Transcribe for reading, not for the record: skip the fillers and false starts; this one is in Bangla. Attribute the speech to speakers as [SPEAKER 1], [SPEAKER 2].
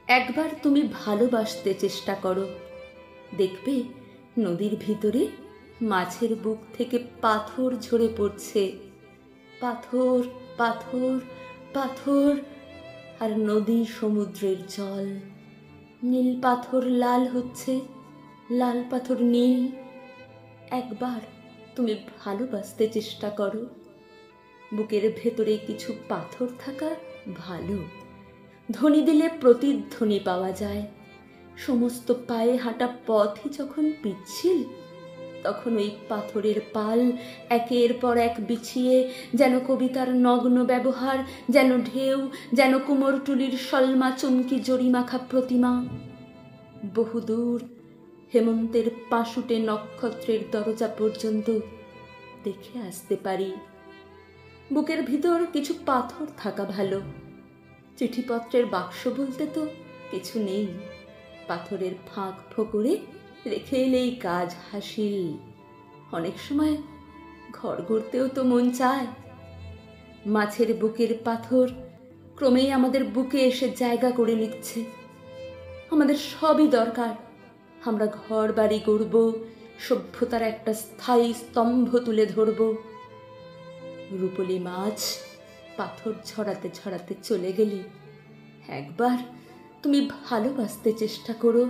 [SPEAKER 1] একবার তুমি ভালোবাসতে চেষ্টা করো, দেখবে নদীর ভিতরে মাছের বুক থেকে পাথর ঝরে পড়ছে। পাথর, পাথর, পাথর, আর নদী সমুদ্রের জল। নীল পাথর লাল হচ্ছে, লাল পাথর নীল। একবার তুমি ভালোবাসতে চেষ্টা করো। বুকের ভেতরে কিছু পাথর থাকা ভালো। ধ্বনি দিলে প্রতিধ্বনি পাওয়া যায়। সমস্ত পায়ে হাঁটা পথই যখন পিচ্ছিল, তখন ওই পাথরের পাল একের পর এক বিছিয়ে যেন কবিতার নগ্ন ব্যবহার, যেন ঢেউ, যেন কুমোরটুলির সলমা চুমকি জরিমাখা প্রতিমা। বহুদূর হেমন্তের পাশুটে নক্ষত্রের দরজা পর্যন্ত দেখে আসতে পারি। বুকের ভিতর কিছু পাথর থাকা ভালো। চিঠিপত্রের বাক্স বলতে তো কিছু নেই। পাথরের ফাঁক ফোকরে রেখে এলেই কাজ হাসিল। অনেক সময় ঘর গড়তেও তো মন চায়। মাছের বুকের পাথর ক্রমেই আমাদের বুকে এসে জায়গা করে নিচ্ছে। আমাদের সবই দরকার। আমরা ঘর বাড়ি গড়ব, সভ্যতার একটা স্থায়ী স্তম্ভ তুলে ধরব। রূপলি মাছ পাথর ছড়াতে ছড়াতে চলে গেলে একবার তুমি ভালোবাসতে চেষ্টা করো।